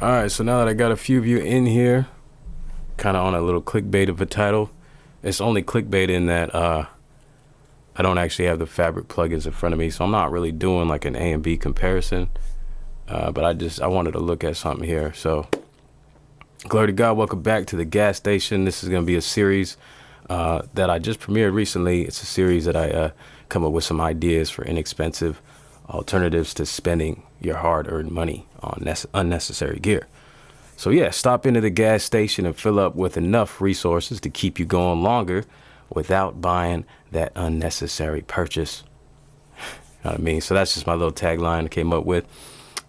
Alright, so now that I got a few of you in here, kind of on a little clickbait of a title, it's only clickbait in that I don't actually have the Fabric plugins in front of me, so I'm not really doing like an A and B comparison, but I wanted to look at something here. So glory to God, welcome back to the gas station. This is going to be a series that I just premiered recently. It's a series that I come up with some ideas for inexpensive alternatives to spending your hard-earned money on unnecessary gear. So yeah, stop into the gas station and fill up with enough resources to keep you going longer without buying that unnecessary purchase. You know what I mean? So that's just my little tagline I came up with.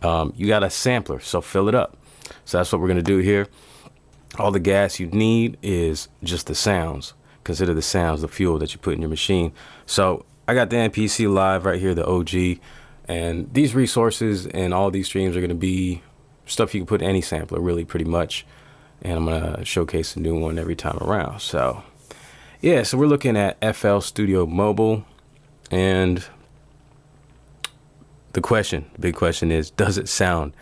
You got a sampler, so fill it up. So that's what we're gonna do here. All the gas you need is just the sounds. Consider the sounds the fuel that you put in your machine. So I got the MPC Live right here, the OG, and these resources and all these streams are going to be stuff you can put in any sampler, really, pretty much. And I'm going to showcase a new one every time around. So yeah, so we're looking at FL Studio Mobile, and the big question is, does it sound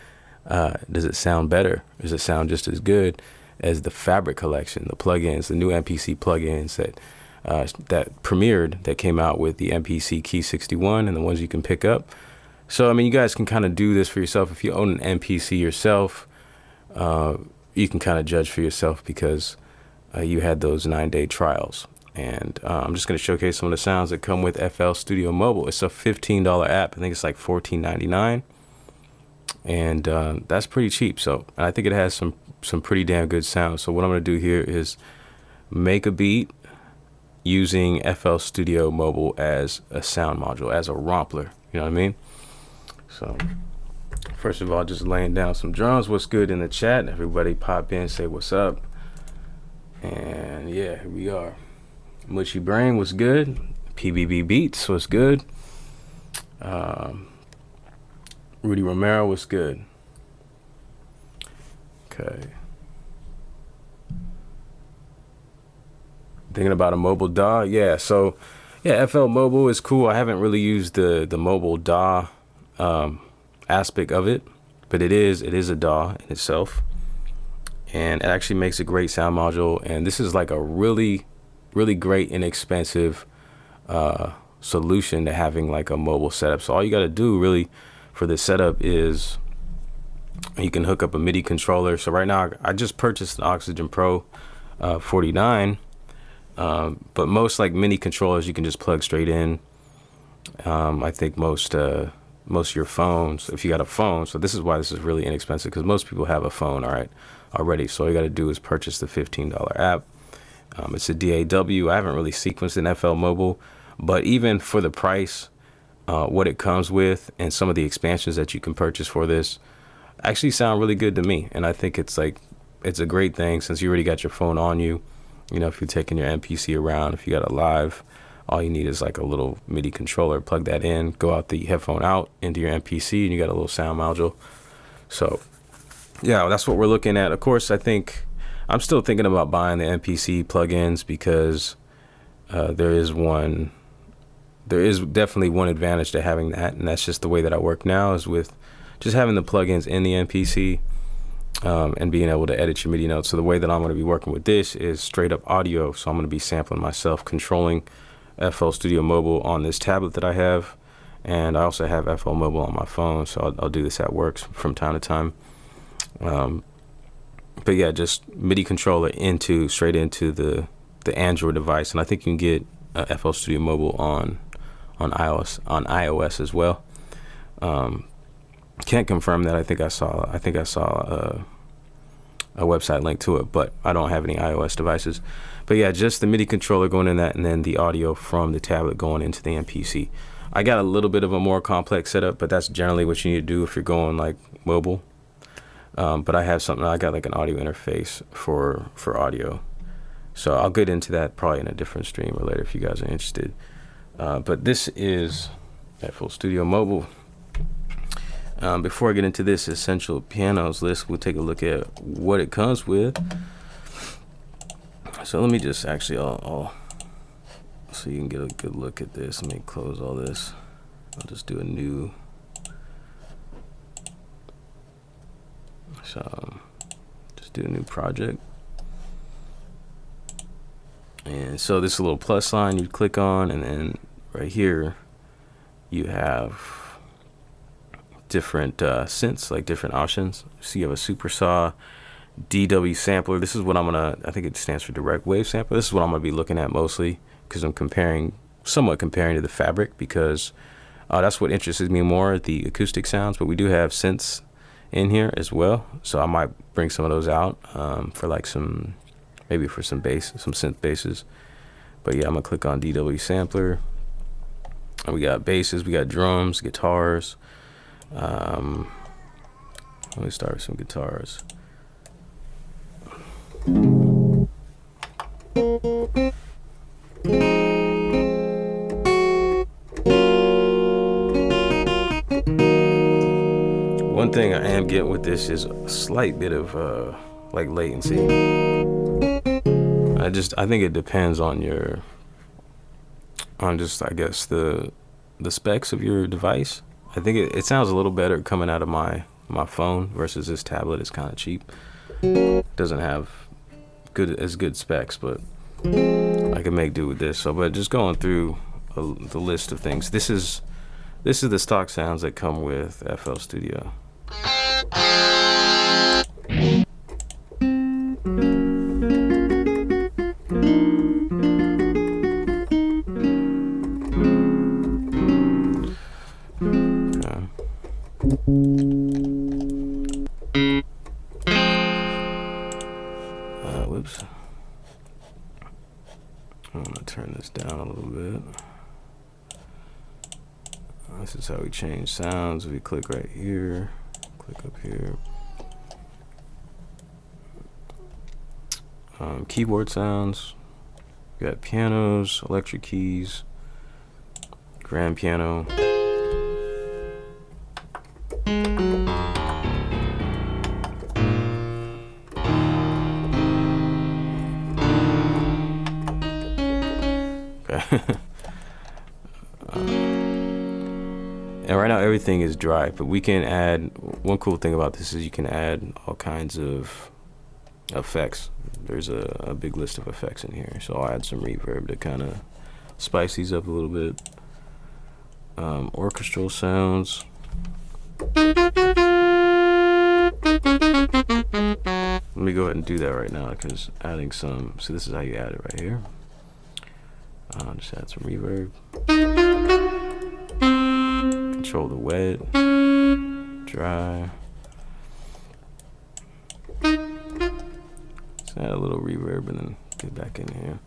better? Does it sound just as good as the Fabric collection, the plugins, the new MPC plugins that premiered, that came out with the MPC KEY 61 and the ones you can pick up? So I mean, you guys can kind of do this for yourself. If you own an MPC yourself, you can kind of judge for yourself because you had those 9-day trials. And I'm just going to showcase some of the sounds that come with FL Studio Mobile. It's a $15 app. I think it's like $14.99, and that's pretty cheap. So and I think it has some pretty damn good sounds. So what I'm going to do here is make a beat using FL Studio Mobile as a sound module, as a Rompler. You know what I mean? So first of all, just laying down some drums. What's good in the chat? Everybody pop in, say what's up. And yeah, here we are. Mushy Brain, what's good? PBB Beats, what's good? Rudy Romero, what's good? Okay. Thinking about a mobile DAW? Yeah, so yeah, FL Mobile is cool. I haven't really used the mobile DAW aspect of it, but it is a DAW in itself, and it actually makes a great sound module. And this is like a really great inexpensive solution to having like a mobile setup. So all you got to do really for this setup is you can hook up a MIDI controller. So right now I just purchased an Oxygen Pro 49, but most like MIDI controllers you can just plug straight in. I think most of your phones, if you got a phone, so this is why this is really inexpensive, because most people have a phone already. So all you got to do is purchase the $15 app. It's a DAW. I haven't really sequenced in FL Mobile, but even for the price, what it comes with and some of the expansions that you can purchase for this actually sound really good to me. And I think it's a great thing, since you already got your phone on you. You know, if you're taking your MPC around, if you got a Live, all you need is like a little MIDI controller, plug that in, go out the headphone out into your MPC, and you got a little sound module. So yeah, that's what we're looking at. Of course, I'm still thinking about buying the MPC plugins, because there is definitely one advantage to having that, and that's just the way that I work now, is with just having the plugins in the MPC and being able to edit your MIDI notes. So the way that I'm going to be working with this is straight up audio. So I'm going to be sampling myself, controlling FL Studio Mobile on this tablet that I have, and I also have FL Mobile on my phone, so I'll do this at work from time to time. But yeah, just MIDI controller straight into the Android device, and I think you can get FL Studio Mobile on iOS as well. Can't confirm that. I think I saw a website link to it, but I don't have any iOS devices. But yeah, just the MIDI controller going in that, and then the audio from the tablet going into the MPC. I got a little bit of a more complex setup, but that's generally what you need to do if you're going like mobile. But I got like an audio interface for audio. So I'll get into that probably in a different stream or later if you guys are interested. But this is FL Studio Mobile. Before I get into this essential pianos list, we'll take a look at what it comes with. So let me just actually, so you can get a good look at this. Let me close all this. I'll just do a new So just do a new project. And so this little plus sign you click on, and then right here you have different synths, like different options. So you have a super saw, DW sampler. This is what I'm gonna, I think it stands for direct wave sampler. This is what I'm gonna be looking at mostly, because I'm somewhat comparing to the Fabric, because that's what interests me more, the acoustic sounds. But we do have synths in here as well, so I might bring some of those out for like maybe for some bass, some synth basses. But yeah, I'm gonna click on DW sampler, and we got basses, we got drums, guitars. Let me start with some guitars. One thing I am getting with this is a slight bit of like latency. I think it depends on I guess the specs of your device. I think it sounds a little better coming out of my phone versus this tablet. It's kind of cheap. Doesn't have as good specs, but I can make do with this. So, but just going through the list of things. This is the stock sounds that come with FL Studio. Whoops. I'm gonna turn this down a little bit. This is how we change sounds. We click right here, click up here. Keyboard sounds. We got pianos, electric keys, grand piano. And right now everything is dry, but we can add, one cool thing about this is you can add all kinds of effects. There's a big list of effects in here, so I'll add some reverb to kind of spice these up a little bit. Orchestral sounds. Let me go ahead and do that right now, because adding some, so this is how you add it right here. Just add some reverb. Control the wet, dry. Just add a little reverb and then get back in here.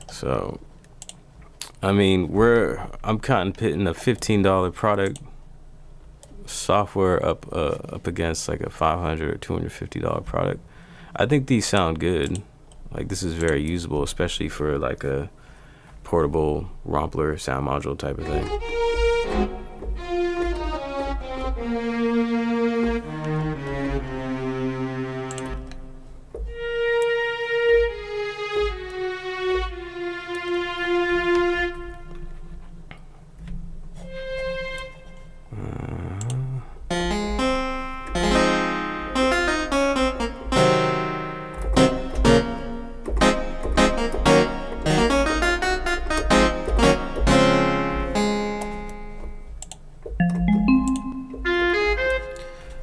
So, I mean, I'm cotton pitting a $15 product software up against like a $500 or $250 product. I think these sound good. Like, this is very usable, especially for like a portable Rompler sound module type of thing.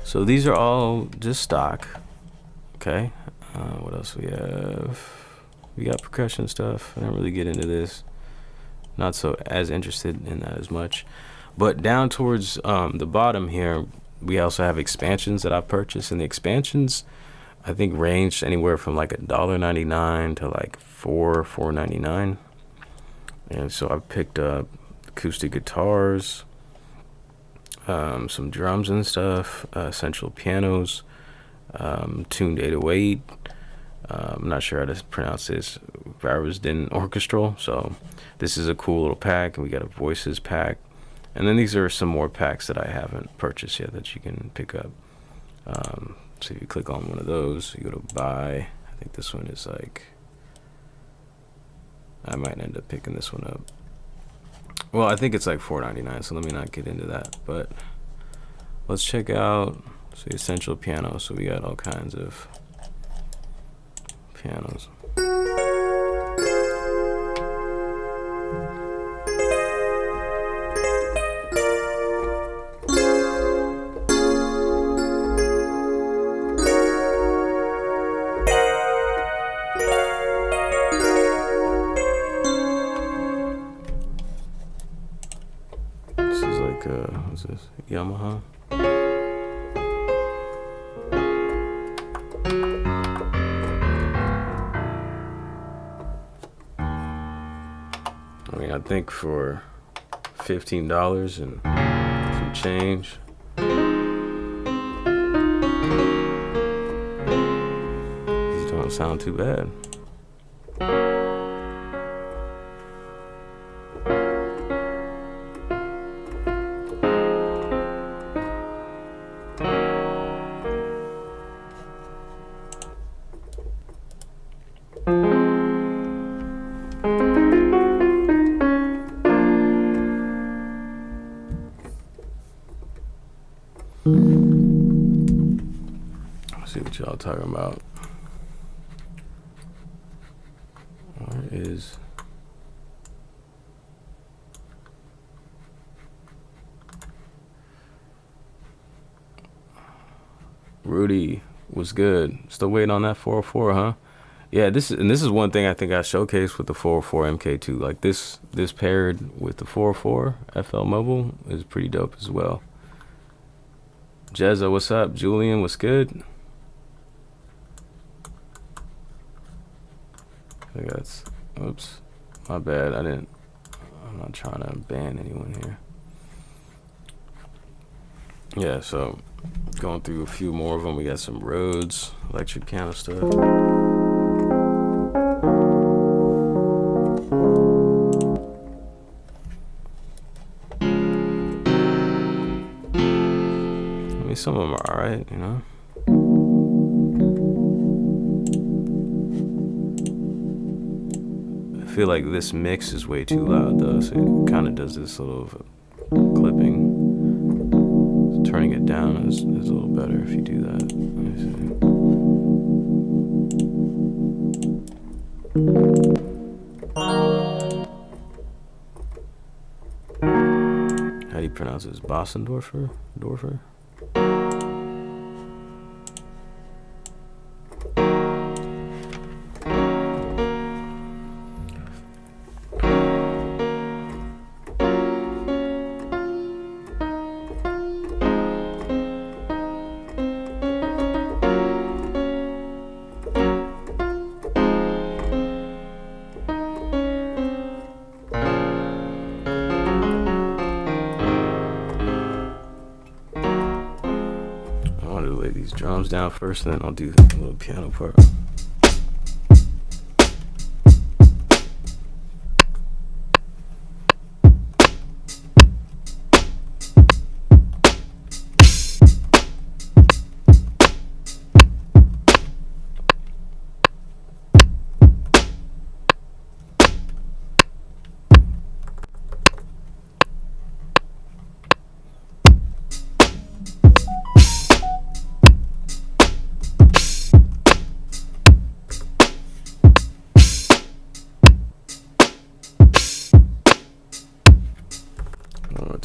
So these are all just stock. Okay. What else we have? We got percussion stuff. I don't really get into this. Not so as interested in that as much. But down towards the bottom here, we also have expansions that I purchased, and the expansions I think ranged anywhere from like $1.99 to like $4.99. And so I picked up acoustic guitars, some drums and stuff, essential pianos, tuned 808. I'm not sure how to pronounce this. Varusden Orchestral. So this is a cool little pack. And we got a voices pack. And then these are some more packs that I haven't purchased yet that you can pick up. So if you click on one of those, you go to buy. I think this one is like, I might end up picking this one up. Well, I think it's like $4.99, so let me not get into that. But let's check out the essential piano. So we got all kinds of pianos. This is like what's this? Yamaha. I mean, I think for $15 and some change, these don't sound too bad. See what y'all talking about. Where is Rudy? Was good. Still waiting on that 404, huh? Yeah, this is one thing I think I showcased with the 404 MK2. Like this paired with the 404 FL Mobile is pretty dope as well. Jezza, what's up? Julian, what's good? I think that's, oops, my bad. I'm not trying to ban anyone here. Yeah, so going through a few more of them. We got some Rhodes electric piano stuff. I mean, some of them are alright, you know. I feel like this mix is way too loud though, so it kind of does this little clipping. So turning it down is a little better if you do that. Let me see. How do you pronounce this? Bossendorfer? Dorfer? Drums down first, and then I'll do the little piano part.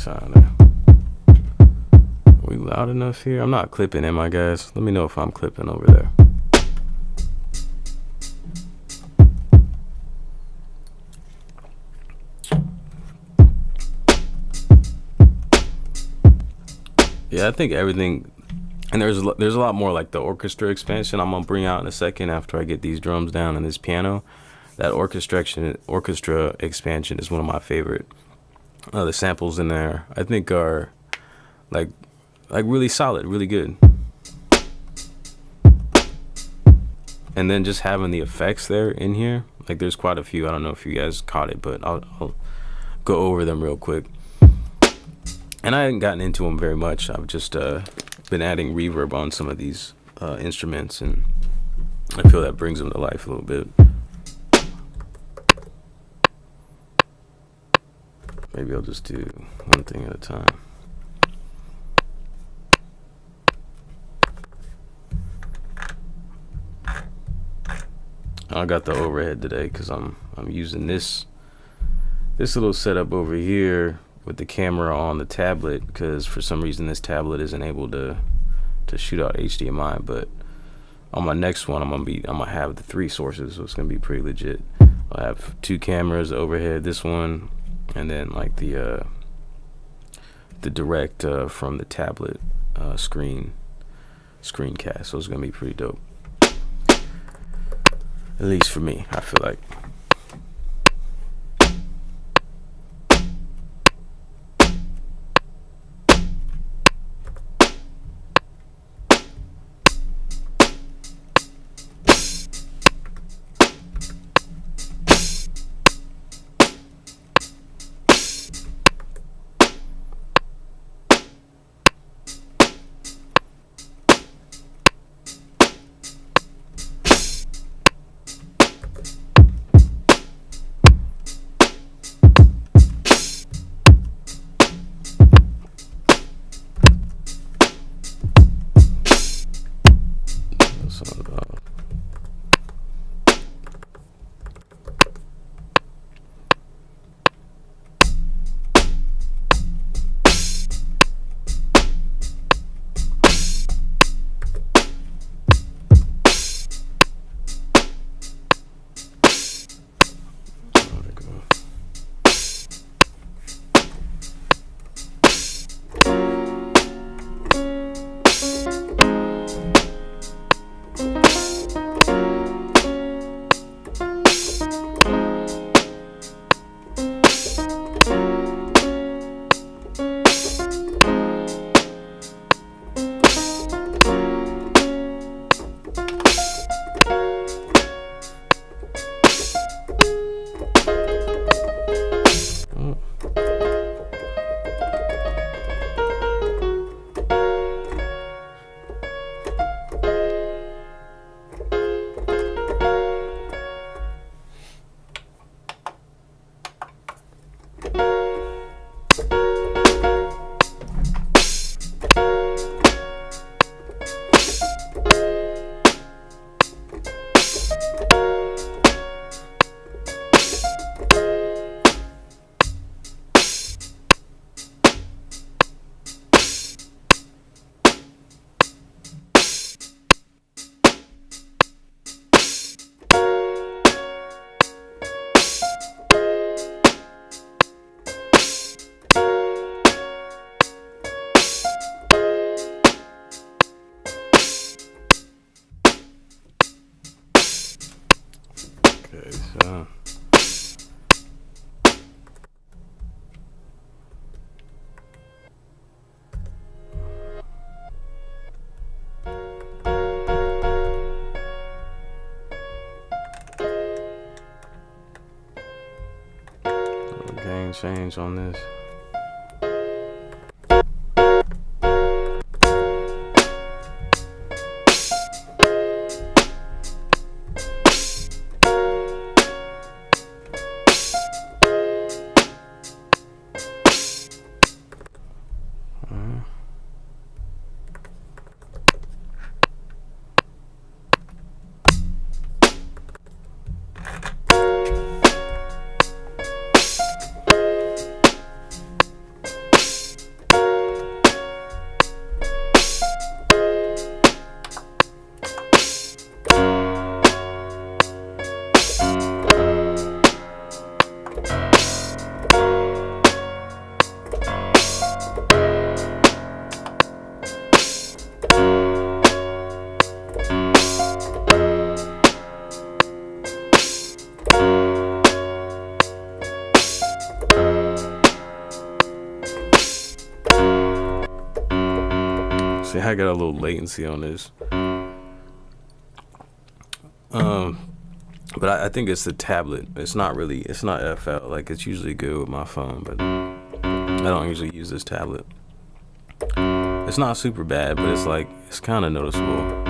Are we loud enough here? I'm not clipping, am I, guys? Let me know if I'm clipping over there. Yeah, I think everything And there's a lot more like the orchestra expansion I'm gonna bring out in a second after I get these drums down and this piano. That orchestra expansion is one of my favorite. The samples in there I think are like really solid, really good. And then just having the effects there in here, like there's quite a few. I don't know if you guys caught it, but I'll go over them real quick. And I haven't gotten into them very much. I've just been adding reverb on some of these instruments, and I feel that brings them to life a little bit. Maybe I'll just do one thing at a time. I got the overhead today because I'm using this little setup over here with the camera on the tablet, because for some reason this tablet isn't able to shoot out HDMI. But on my next one, I'm gonna have the 3 sources, so it's gonna be pretty legit. I'll have 2 cameras overhead, this one, and then like the direct from the tablet screencast. So it's gonna be pretty dope. At least for me, I feel like. Okay, so gain change on this. See, I got a little latency on this. But I think it's the tablet. It's not FL. Like, it's usually good with my phone, but I don't usually use this tablet. It's not super bad, but it's like, it's kind of noticeable.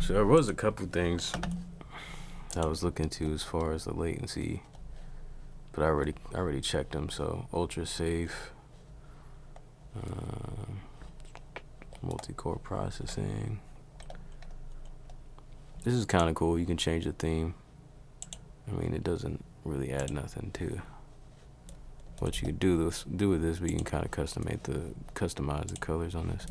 So there was a couple things I was looking to as far as the latency, but I already checked them. So ultra safe, multi-core processing. This is kind of cool. You can change the theme. I mean, it doesn't really add nothing to what you can do with this, but you can kind of customize the colors on this.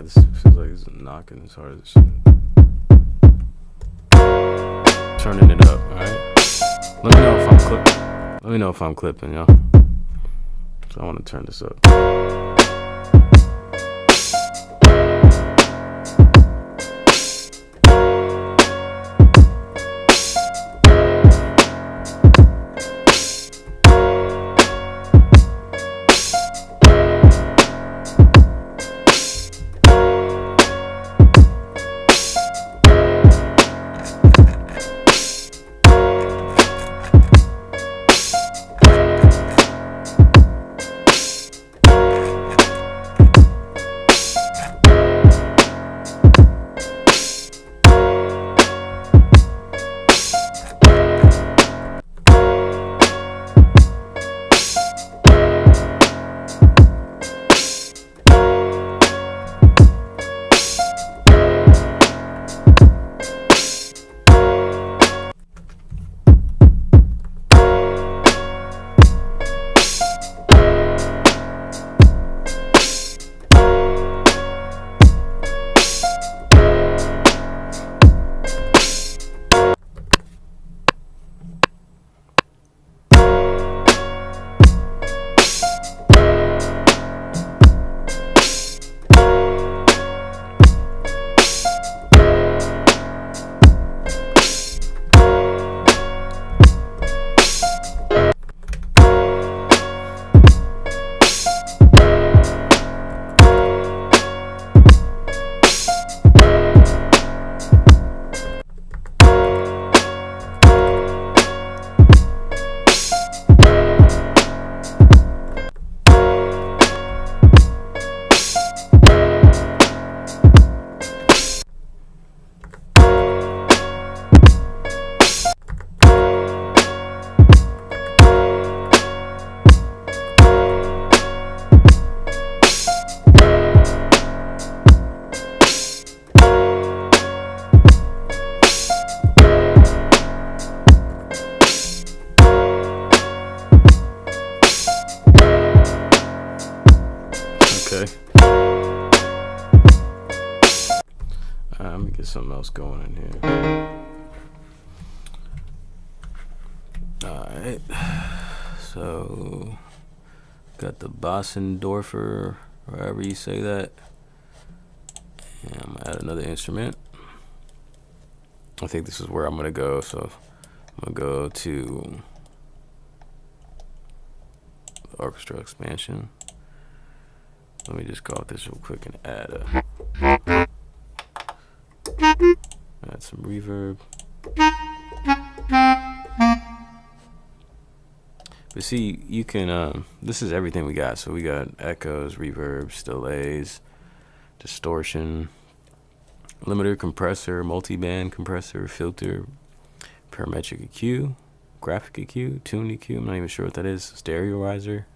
This feels like it's knocking as hard as it should. Turning it up, alright? Let me know if I'm clipping. Let me know if I'm clipping, y'all. So I want to turn this up. Let me get something else going in here. Alright, so got the Bossendorfer, however you say that. And I'm gonna add another instrument. I think this is where I'm gonna go, so I'm gonna go to the orchestra expansion. Let me just go off this real quick and add some reverb. But see, you can this is everything we got. So we got echoes, reverbs, delays, distortion, limiter, compressor, multiband compressor, filter, parametric EQ, graphic EQ, tune EQ, I'm not even sure what that is, stereoizer,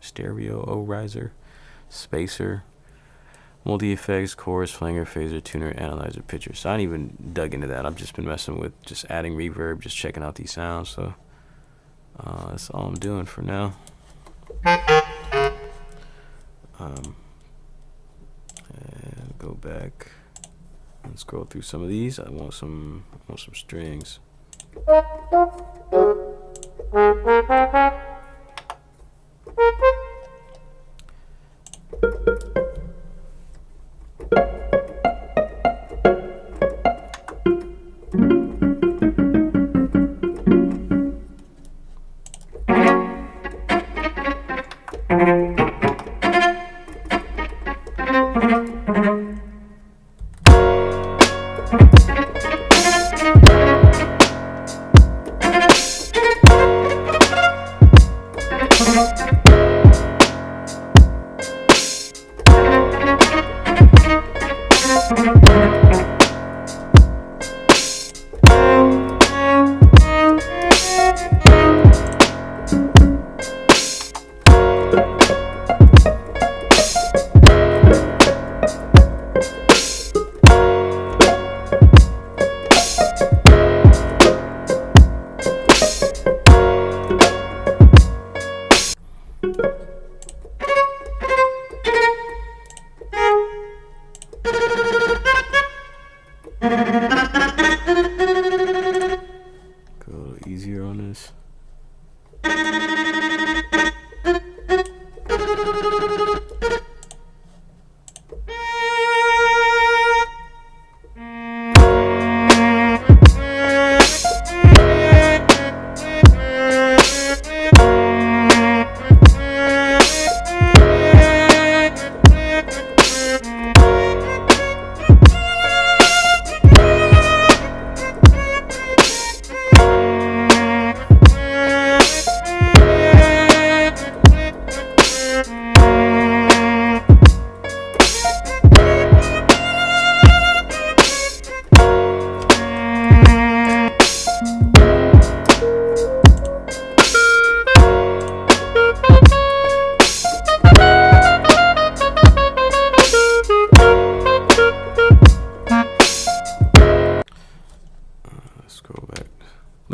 spacer, multi-effects, chorus, flanger, phaser, tuner, analyzer, pitcher. So I ain't even dug into that. I've just been messing with just adding reverb, just checking out these sounds. So that's all I'm doing for now. And go back and scroll through some of these. I want some strings.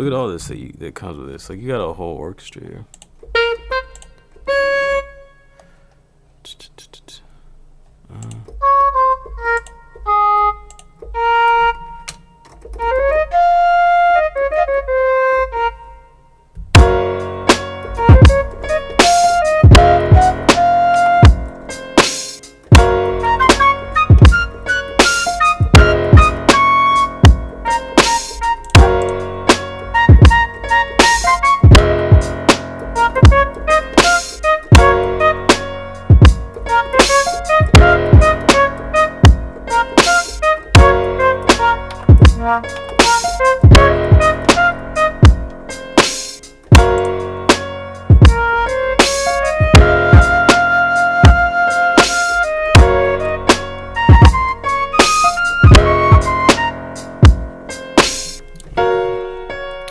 look at all this that comes with this. Like, you got a whole orchestra here.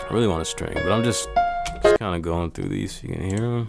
I really want a string, but I'm just kind of going through these so you can hear them.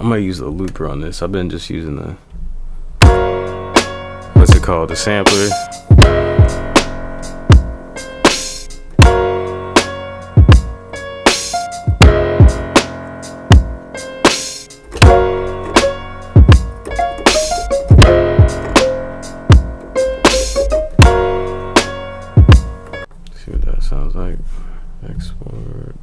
I'm gonna use a looper on this. I've been just using the, what's it called, the sampler. See what that sounds like. Export.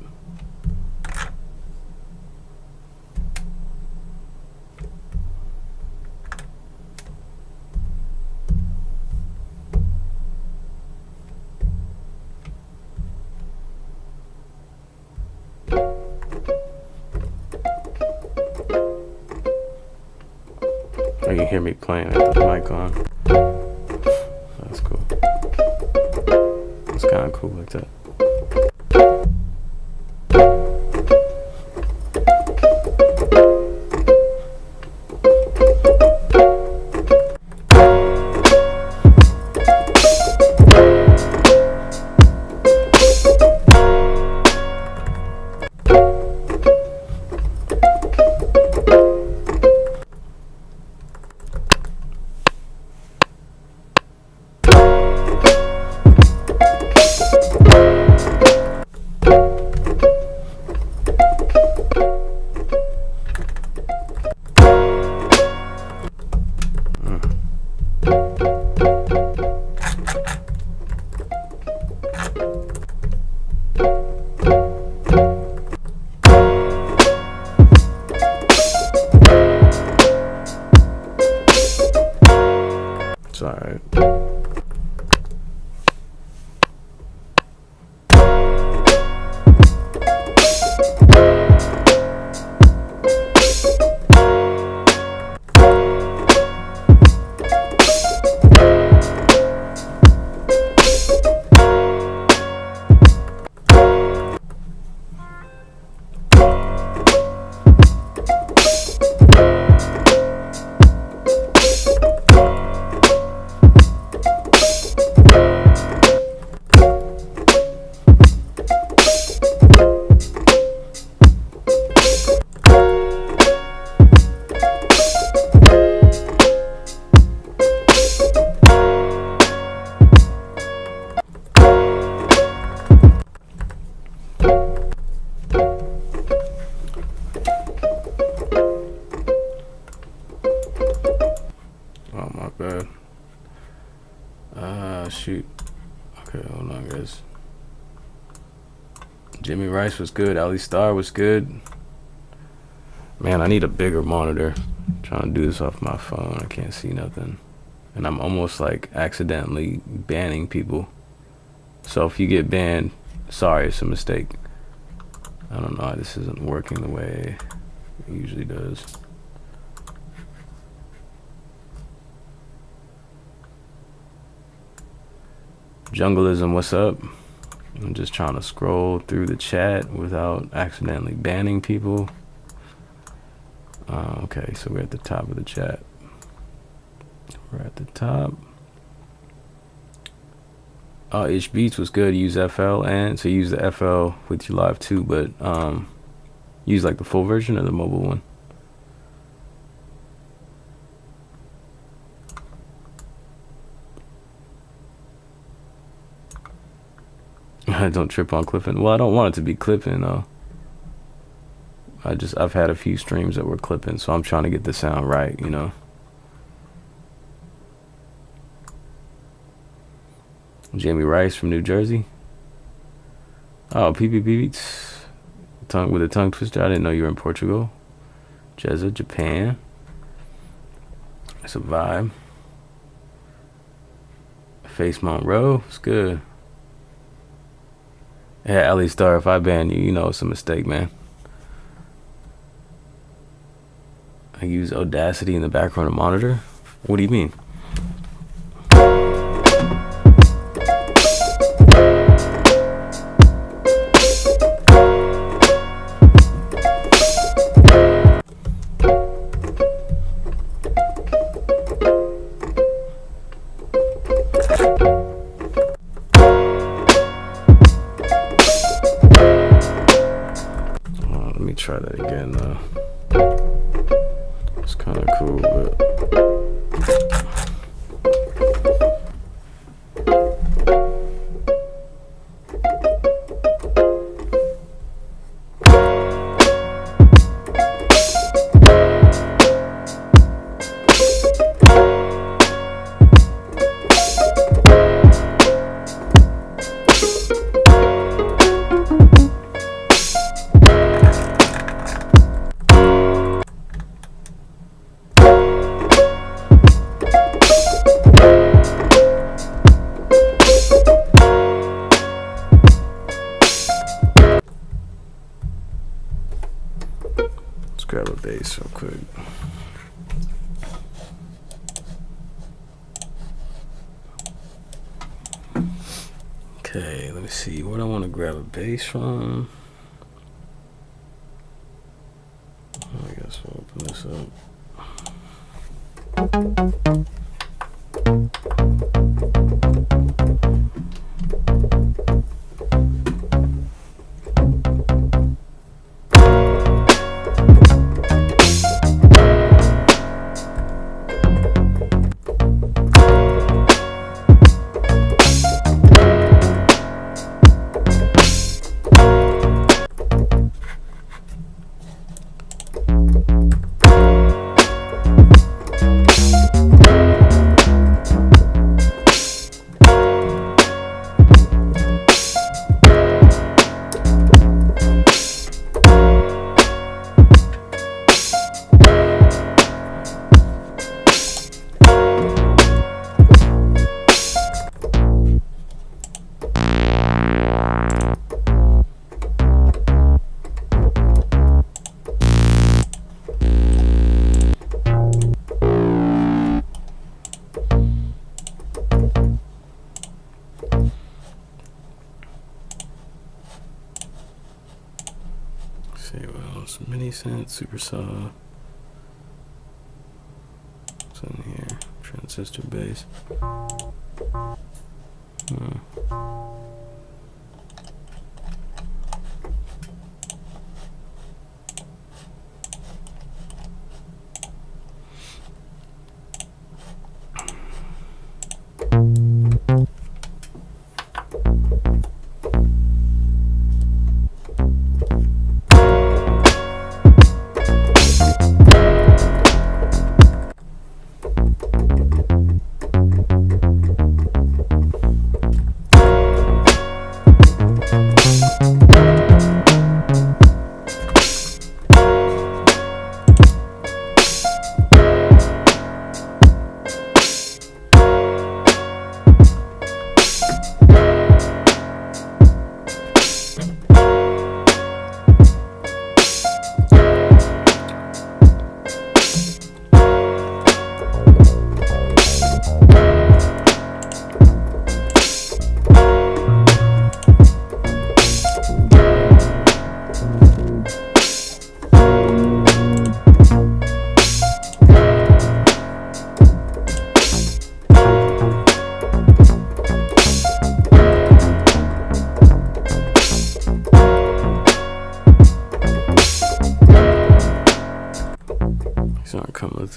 You can hear me playing with the mic on. That's cool. It's kind of cool like that. Shoot. Okay, hold on, guys. Jimmy Rice was good. Ali Star was good. Man, I need a bigger monitor. I'm trying to do this off my phone. I can't see nothing. And I'm almost like accidentally banning people. So if you get banned, sorry, it's a mistake. I don't know why this isn't working the way it usually does. Jungleism, what's up? I'm just trying to scroll through the chat without accidentally banning people. Okay, so we're at the top of the chat. We're at the top. Ish Beats was good. Use FL, and so use the FL with your live too, but use like the full version or the mobile one. Don't trip on clipping. Well, I don't want it to be clipping though. I've had a few streams that were clipping, so I'm trying to get the sound right, you know. Jamie Rice from New Jersey. Oh, PPP Beats. Tongue with a tongue twister. I didn't know you were in Portugal. Jezza, Japan. That's a vibe. Face Monroe. It's good. Yeah, Ali Star, if I ban you, you know it's a mistake, man. I use Audacity in the background of monitor. What do you mean? Let me try that again though. It's kind of cool, but grab a bass real quick. Okay, let me see what I want to grab a bass from. I guess we'll open this up. Super saw. What's in here? Transistor bass.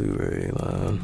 Bluetooth radio line.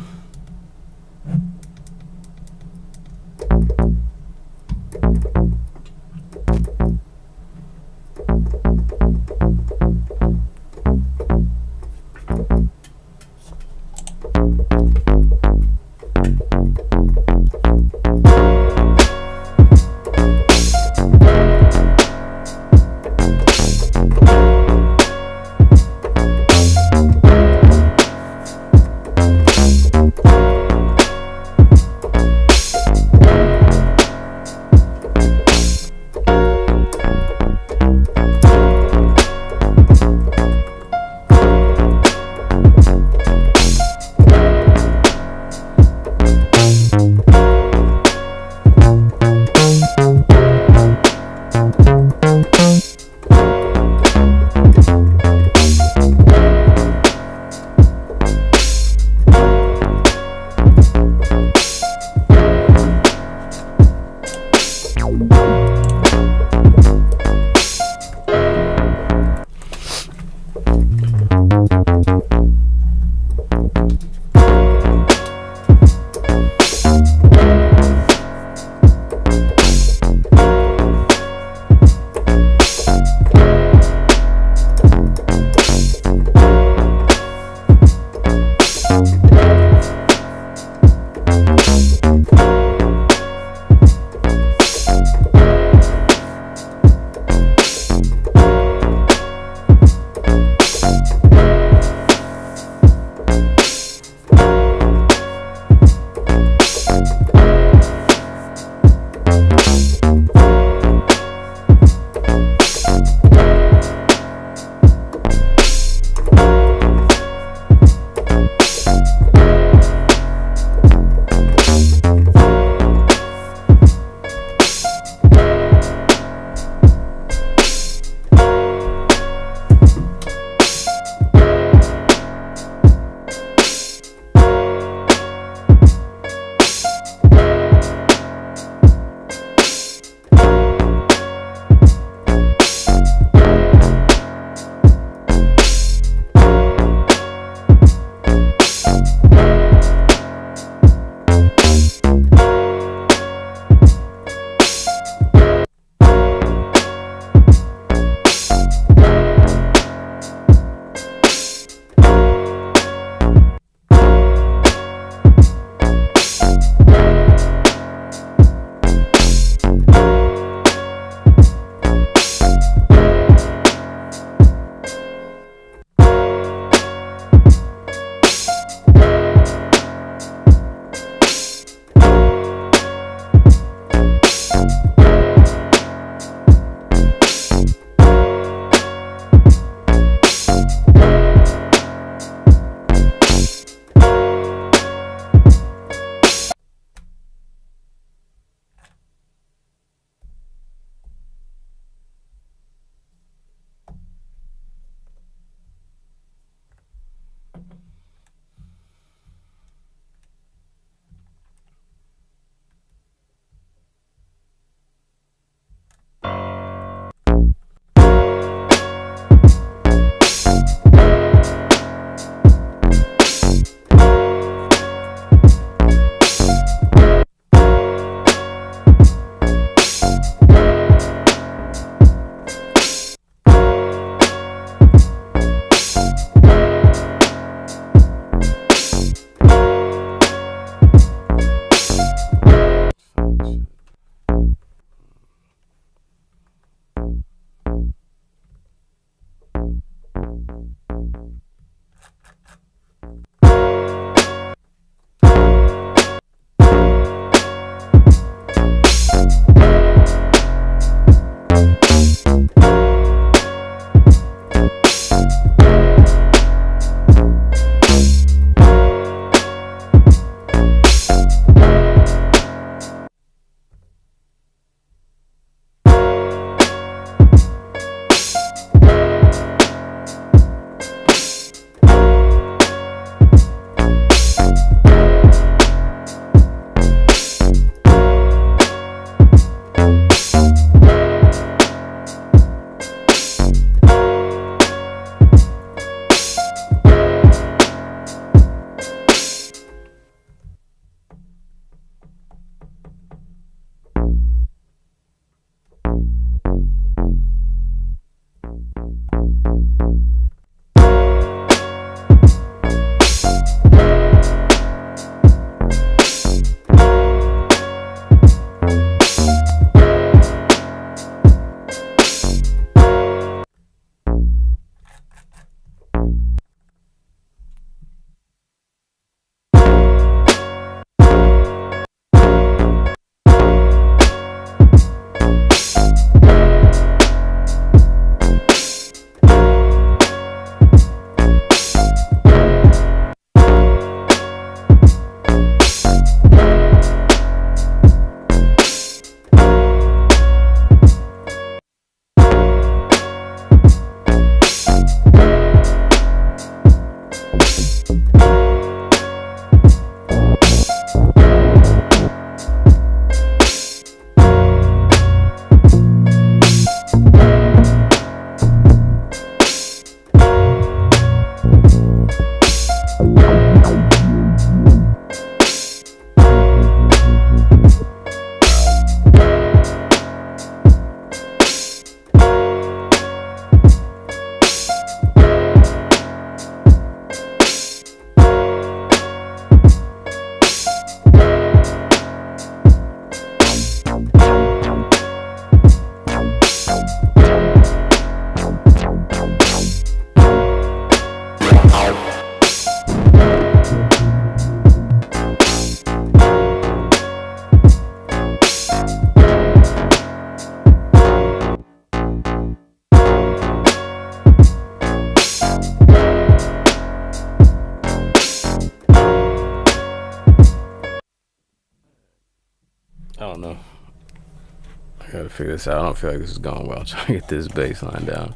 I gotta figure this out. I don't feel like this is going well. Trying to get this bass line down.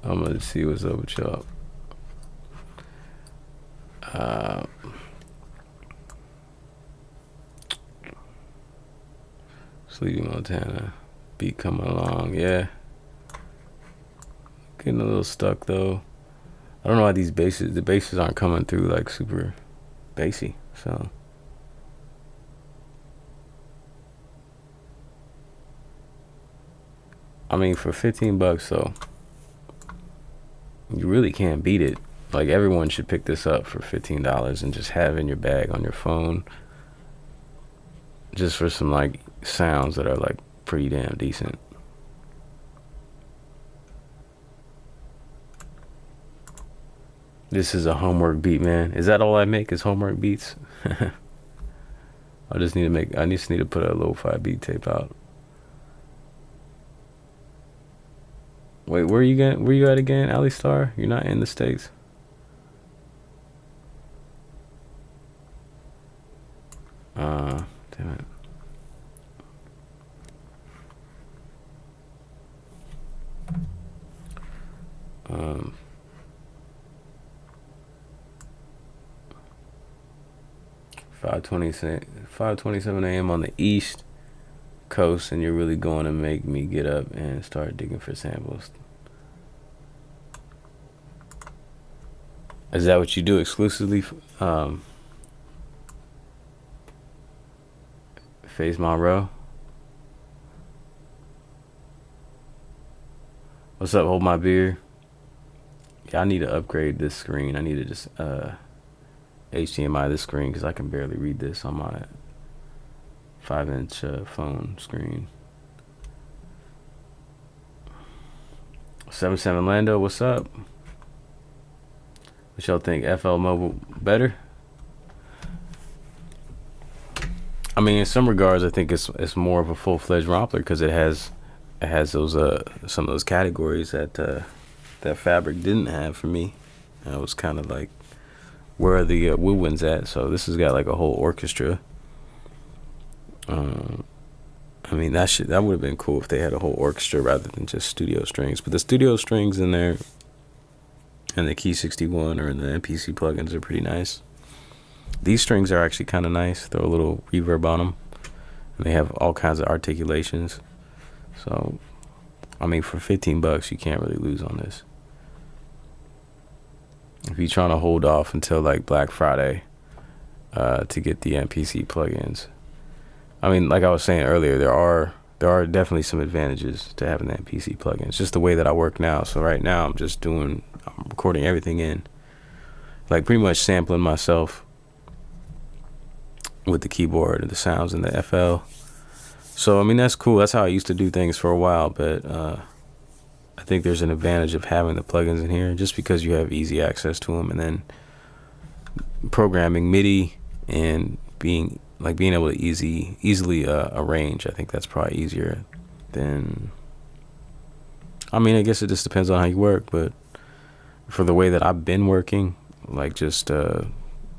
I'm gonna see what's up with y'all. Sleepy Montana beat coming along, yeah. Getting a little stuck though. I don't know why the basses aren't coming through like super bassy. So I mean, for 15 bucks though, you really can't beat it. Like, everyone should pick this up for $15 and just have in your bag on your phone, just for some like sounds that are like pretty damn decent. This is a homework beat, man. Is that all I make is homework beats? I just need to put a lo-fi beat tape out. Wait, where you at again, Ali Star? You're not in the States? Damn it. 5:27 a.m. on the East Coast, and you're really going to make me get up and start digging for samples. Is that what you do exclusively? Face Monroe. What's up, hold my beer? Yeah, I need to upgrade this screen. I need to just HDMI this screen because I can barely read this on my 5-inch phone screen. 77 Lando, what's up? What y'all think? FL Mobile better? I mean, in some regards, I think it's more of a full-fledged Rompler because it has those some of those categories that that Fabric didn't have for me. And it was kind of like, where are the woodwinds at? So this has got like a whole orchestra. I mean, that would have been cool if they had a whole orchestra rather than just studio strings. But the studio strings in there and the Key 61 or in the MPC plugins are pretty nice. These strings are actually kind of nice. Throw a little reverb on them, and they have all kinds of articulations. So, I mean, for 15 bucks, you can't really lose on this. If you're trying to hold off until like Black Friday to get the MPC plugins, I mean, like I was saying earlier, there are definitely some advantages to having the MPC plugins. Just the way that I work now. So right now, I'm recording everything in, like pretty much sampling myself with the keyboard and the sounds in the FL. So I mean, that's cool. That's how I used to do things for a while, but I think there's an advantage of having the plugins in here just because you have easy access to them, and then programming MIDI and being able to easily arrange. I think that's probably easier than, I mean, I guess it just depends on how you work, but for the way that I've been working, like just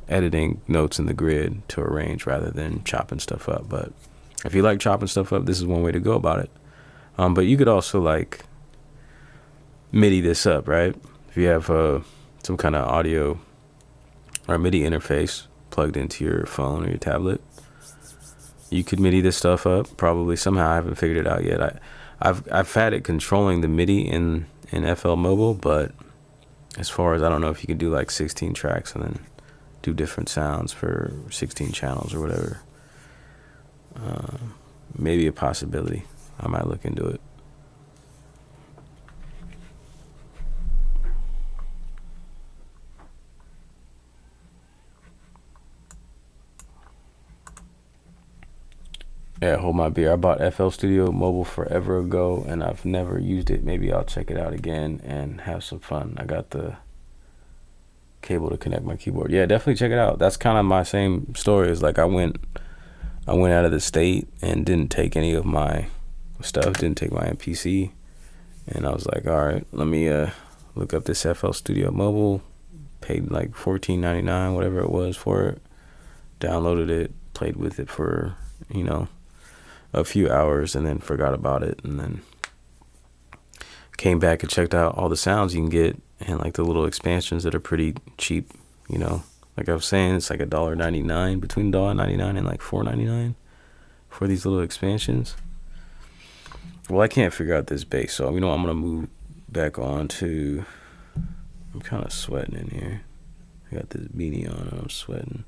editing notes in the grid to arrange rather than chopping stuff up. But if you like chopping stuff up, this is one way to go about it. But you could also like MIDI this up, right? If you have some kind of audio or MIDI interface plugged into your phone or your tablet, you could MIDI this stuff up probably somehow. I haven't figured it out yet. I've had it controlling the MIDI in FL Mobile, but as far as, I don't know if you could do like 16 tracks and then do different sounds for 16 channels or whatever. Maybe a possibility. I might look into it. Yeah, hold my beer. I bought FL Studio Mobile forever ago, and I've never used it. Maybe I'll check it out again and have some fun. I got the cable to connect my keyboard. Yeah, definitely check it out. That's kind of my same story. Is like I went out of the state and didn't take any of my stuff. Didn't take my MPC, and I was like, all right, let me look up this FL Studio Mobile. Paid like $14.99, whatever it was for it. Downloaded it, played with it for, a few hours and then forgot about it, and then came back and checked out all the sounds you can get and like the little expansions that are pretty cheap, you know. Like I was saying, it's like $1.99, between $1.99 and like $4.99 for these little expansions. Well, I can't figure out this bass, so you know I'm gonna move back on to. I'm kind of sweating in here. I got this beanie on and I'm sweating.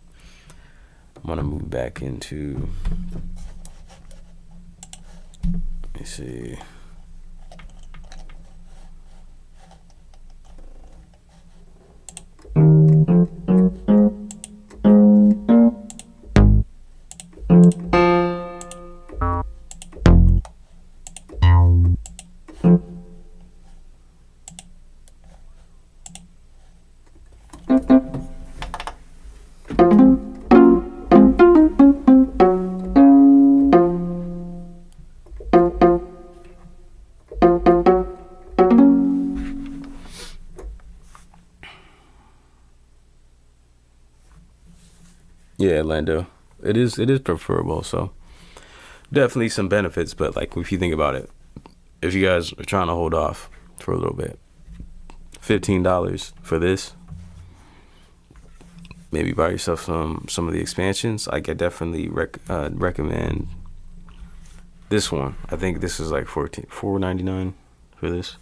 I'm gonna move back into. Let me see. Yeah, Lando. It is preferable, so definitely some benefits, but like if you think about it, if you guys are trying to hold off for a little bit, $15 for this, maybe buy yourself some of the expansions. Like I definitely recommend this one. I think this is like $4.99 for this.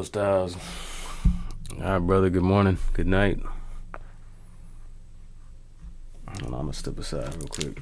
Styles. All right, brother. Good morning. Good night. Hold on, I'm gonna step aside real quick.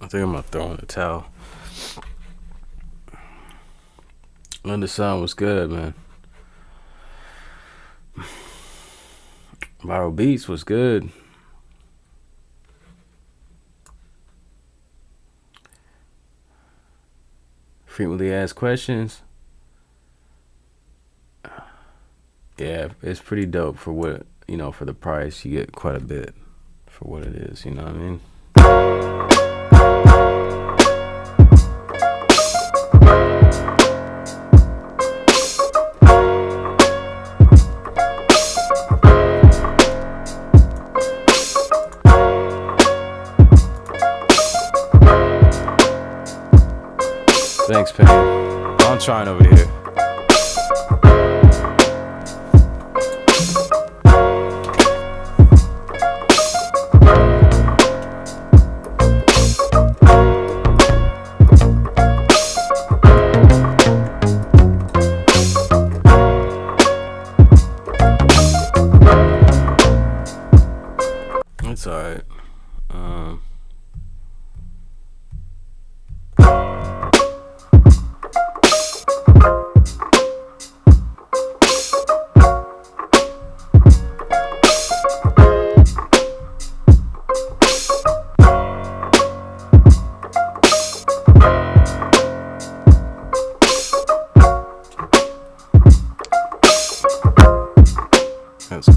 I think I'm gonna throw in the towel. And the sound was good, man. Viral Beats was good. Frequently asked questions. Yeah, it's pretty dope for what, you know, for the price. You get quite a bit for what it is, you know what I mean? Thanks, Penny. I'm trying over here.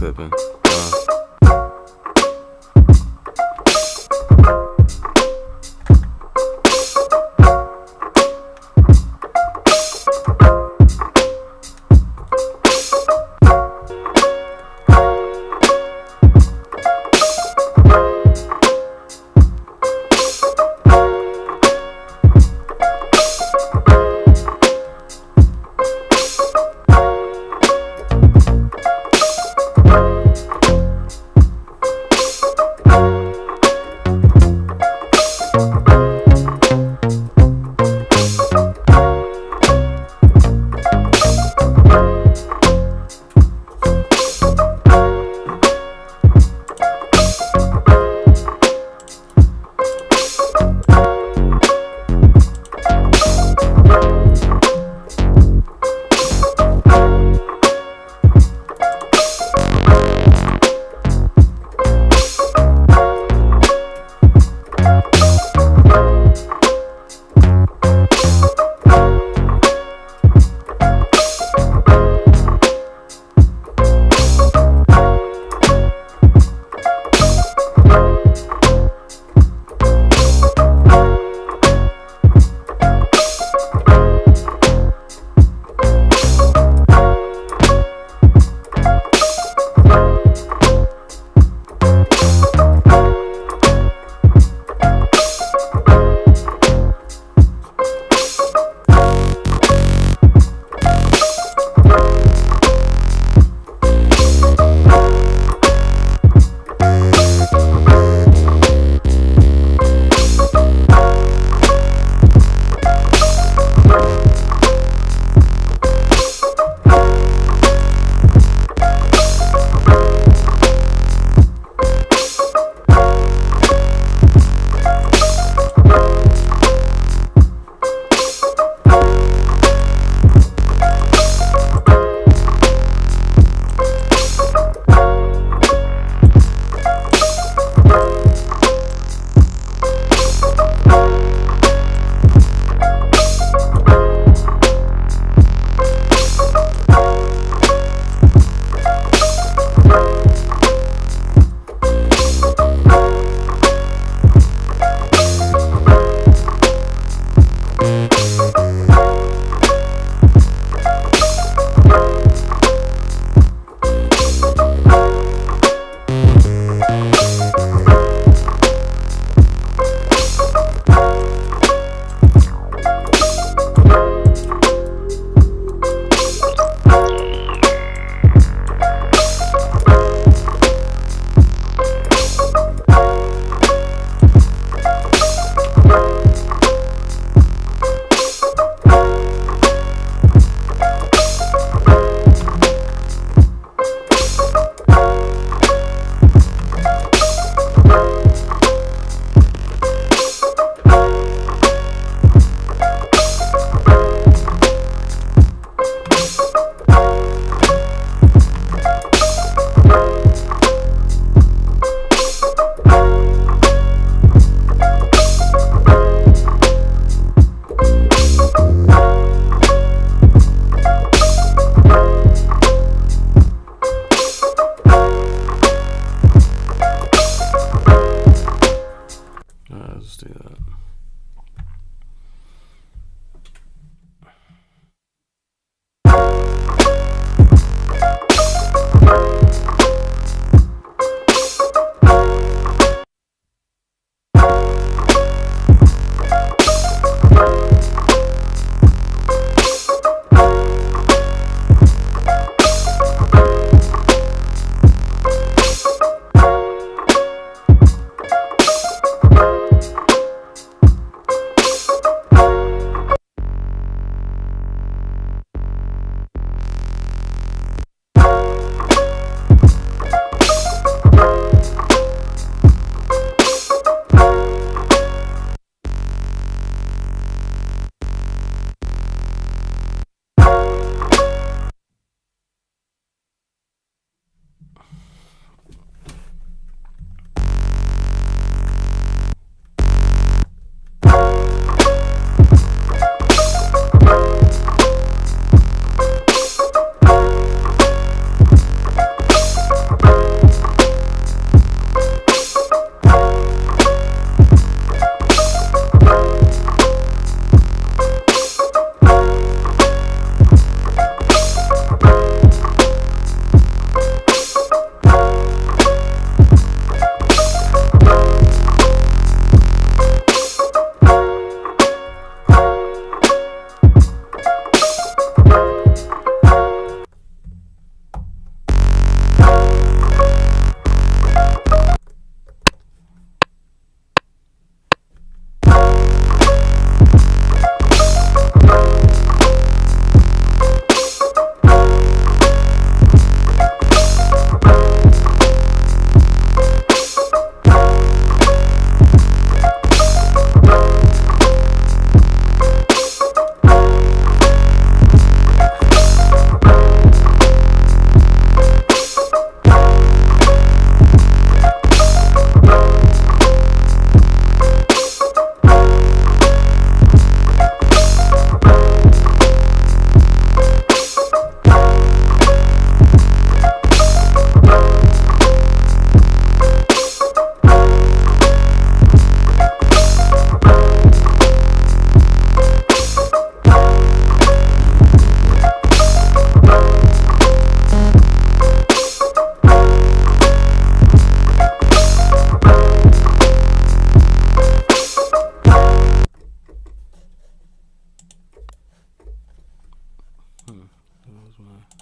clipping. That was my...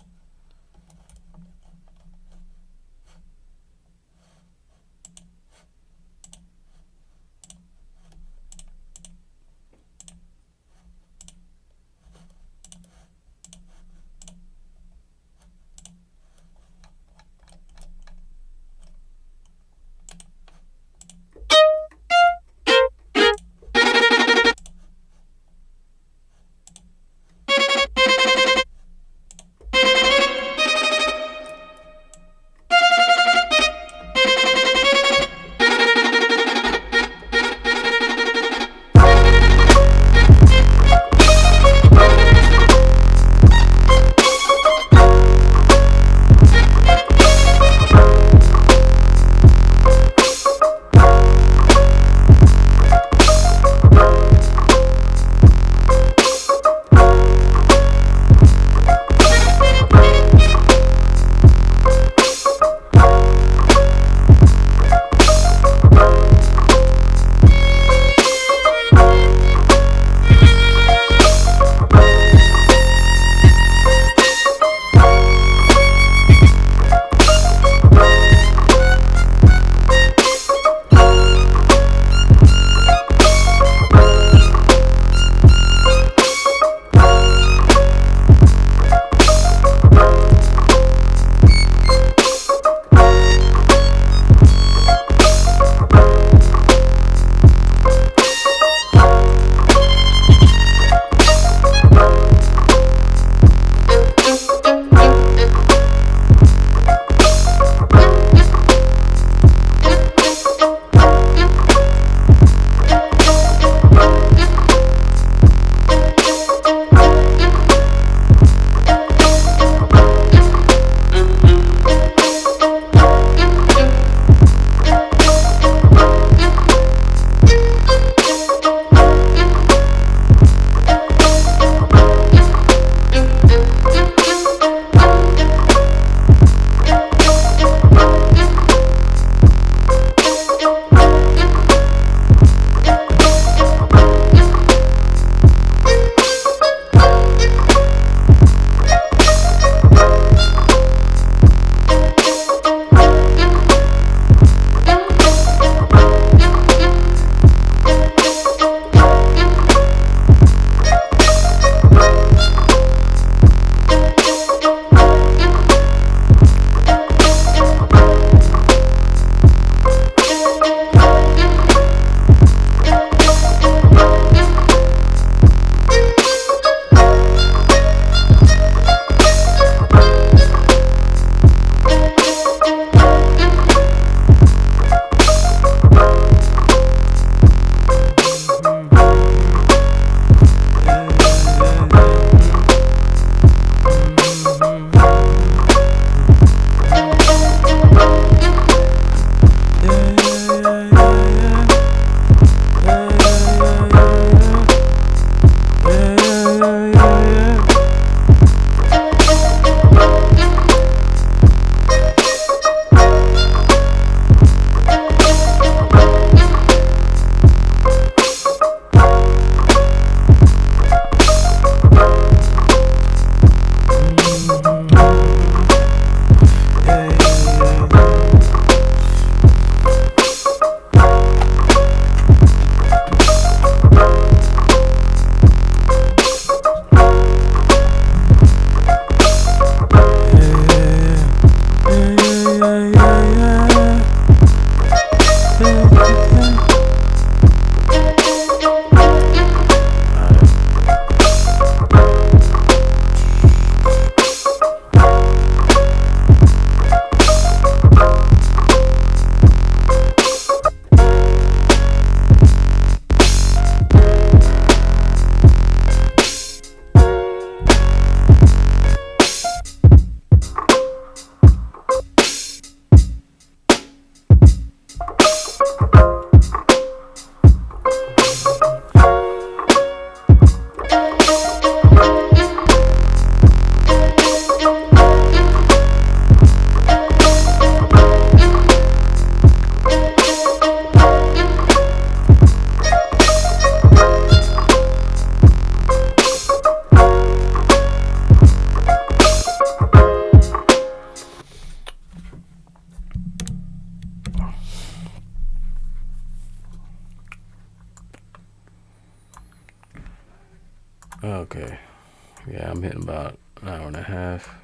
An hour and a half.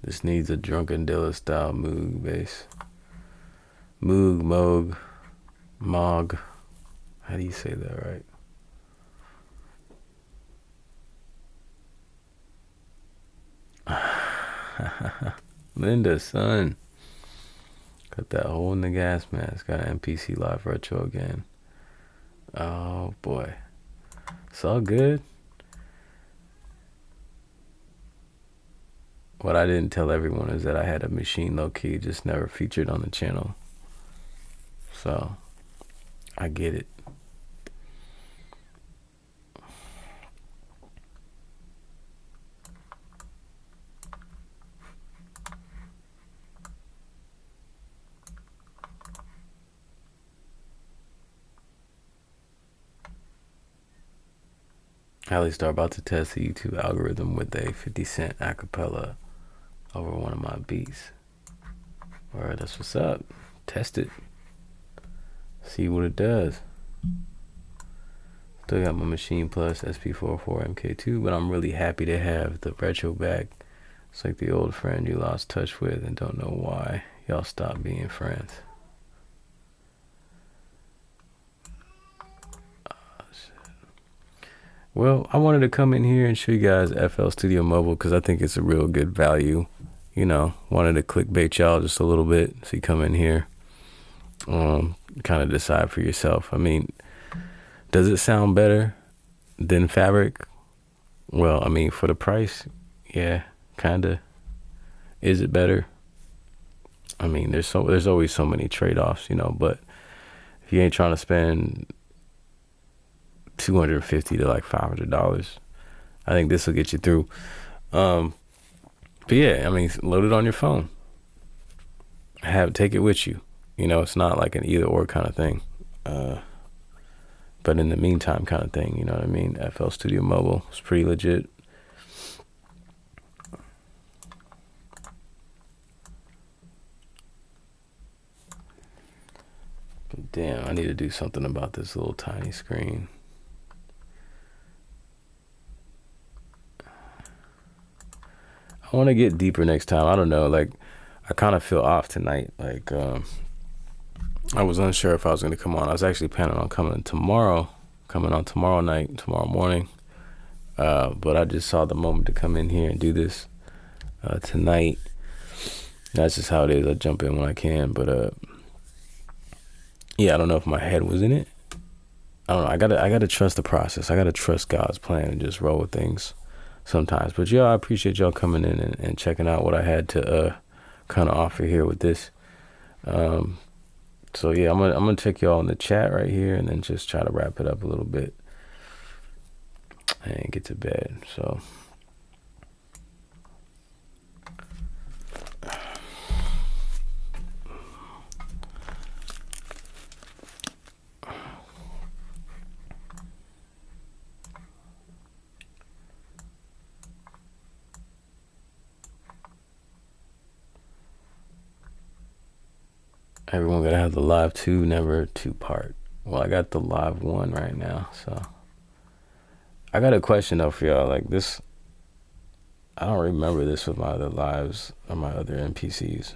This needs a Drunken Dilla style Moog bass. Moog, Moog, Mog. How do you say that right? Linda, son. Got that hole in the gas mask. Got an MPC Live Retro again. Oh boy. It's all good. What I didn't tell everyone is that I had a machine low-key, just never featured on the channel. So, I get it. Alistar about to test the YouTube algorithm with a 50 Cent acapella over one of my beats. Alright, that's what's up. Test it. See what it does. Still got my Machine Plus SP44 MK2, but I'm really happy to have the retro back. It's like the old friend you lost touch with and don't know why y'all stopped being friends. Well, I wanted to come in here and show you guys FL Studio Mobile because I think it's a real good value. You know, wanted to clickbait y'all just a little bit. So you come in here, kind of decide for yourself. I mean, does it sound better than Fabric? Well, I mean, for the price, yeah, kind of. Is it better? I mean, there's always so many trade-offs, you know, but if you ain't trying to spend $250 to like $500, I think this will get you through. But yeah, I mean, load it on your phone. Take it with you. You know, it's not like an either or kind of thing. But in the meantime kind of thing, you know what I mean? FL Studio Mobile is pretty legit. But damn, I need to do something about this little tiny screen. I want to get deeper next time. I don't know, like I kind of feel off tonight. Like I was unsure if I was going to come on. I was actually planning on coming on tomorrow night, tomorrow morning. But I just saw the moment to come in here and do this tonight. That's just how it is. I jump in when I can. But yeah, I don't know if my head was in it. I don't know. I gotta trust the process. I gotta trust God's plan and just roll with things sometimes. But yeah, I appreciate y'all coming in and checking out what I had to kind of offer here with this. So yeah, I'm gonna check y'all in the chat right here and then just try to wrap it up a little bit and get to bed. So everyone gotta have the live 2, never 2-part. Well, I got the live 1 right now, so I got a question though for y'all. Like this, I don't remember this with my other lives or my other MPCs,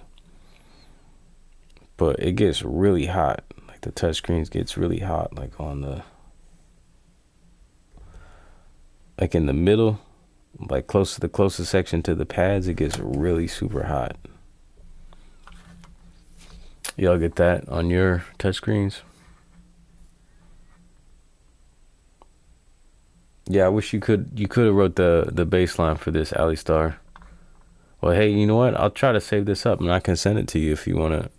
but it gets really hot. Like the touchscreens gets really hot, like on the, like in the middle, like close to the closest section to the pads, it gets really super hot. Y'all get that on your touchscreens? Yeah, I wish you could have wrote the bass line for this, Alistar. Well, hey, you know what? I'll try to save this up and I can send it to you if you wanna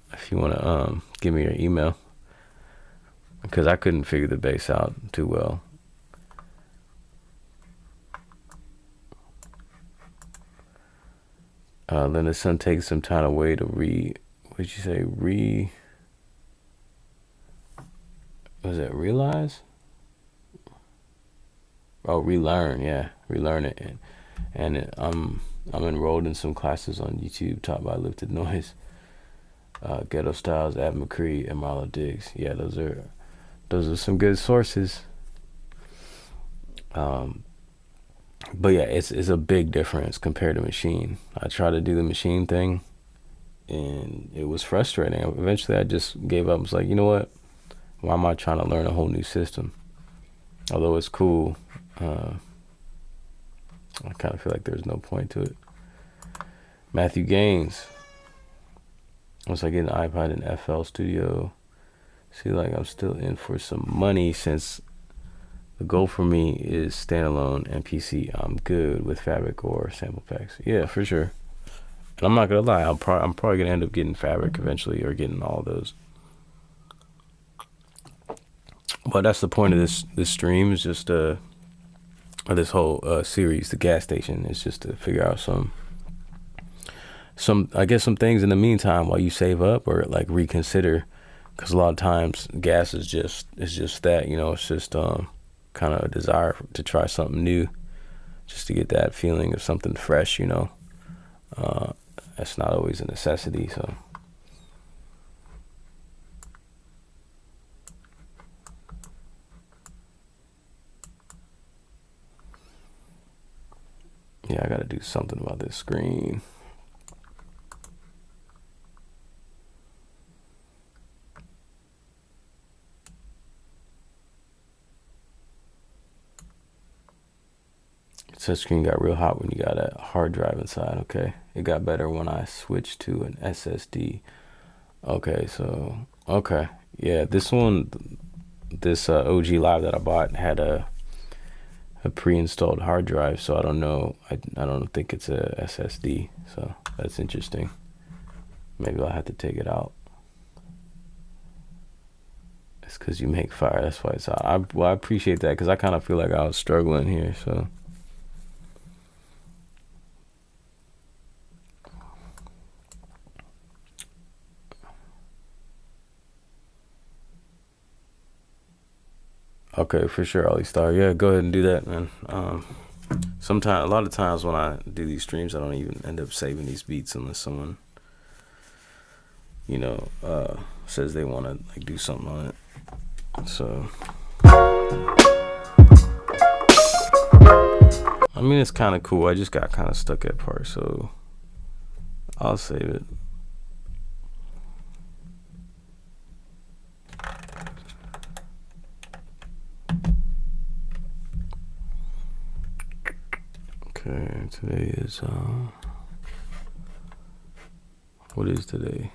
give me your email. Because I couldn't figure the bass out too well. Then the sun takes some time away to what'd you say? Was it realize? Oh, relearn, yeah, relearn it. I'm enrolled in some classes on YouTube taught by Lifted Noise. Ghetto Styles, Ab McCree, and Marlo Diggs. Yeah, those are some good sources. But yeah, it's a big difference compared to Machine. I tried to do the Machine thing, and it was frustrating. Eventually, I just gave up. I was like, you know what? Why am I trying to learn a whole new system? Although it's cool, I kind of feel like there's no point to it. Matthew Gaines. Once I get an iPod in FL Studio, see, like, I'm still in for some money since the goal for me is standalone MPC. I'm good with Fabric or sample packs. Yeah, for sure. And I'm not gonna lie, I'm probably gonna end up getting Fabric eventually, or getting all those. But that's the point of this stream, is just or this whole series, the gas station, is just to figure out some I guess some things in the meantime while you save up, or like reconsider, because a lot of times gas is just that, you know, it's just kind of a desire to try something new, just to get that feeling of something fresh, you know. That's not always a necessity. So yeah, I gotta do something about this screen. Touchscreen got real hot when you got a hard drive inside. Okay, it got better when I switched to an SSD. Okay, so okay, yeah, this one, this OG Live that I bought had a pre-installed hard drive, so I don't know. I don't think it's a SSD, so that's interesting. Maybe I'll have to take it out. It's because you make fire. That's why it's hot. Well, I appreciate that, because I kind of feel like I was struggling here, so. Okay, for sure, Ollie Star. Yeah, go ahead and do that, man. Sometimes, a lot of times when I do these streams, I don't even end up saving these beats unless someone, you know, says they want to like do something on it. So, I mean, it's kind of cool. I just got kind of stuck at part, so I'll save it. Okay, today is what is today?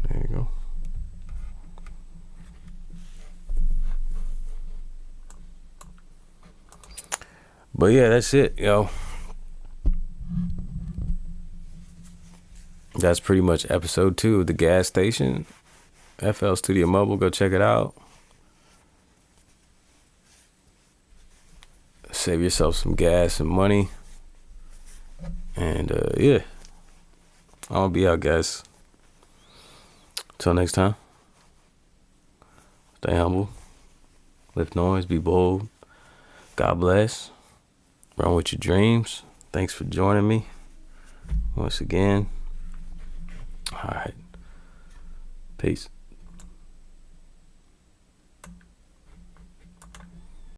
There you go. But yeah, that's it, yo. That's pretty much episode 2 of the gas station. FL Studio Mobile, go check it out. Save yourself some gas and money. And yeah, I'll be out, guys. Till next time. Stay humble. Lift noise, be bold. God bless. Run with your dreams. Thanks for joining me once again. All right. Peace.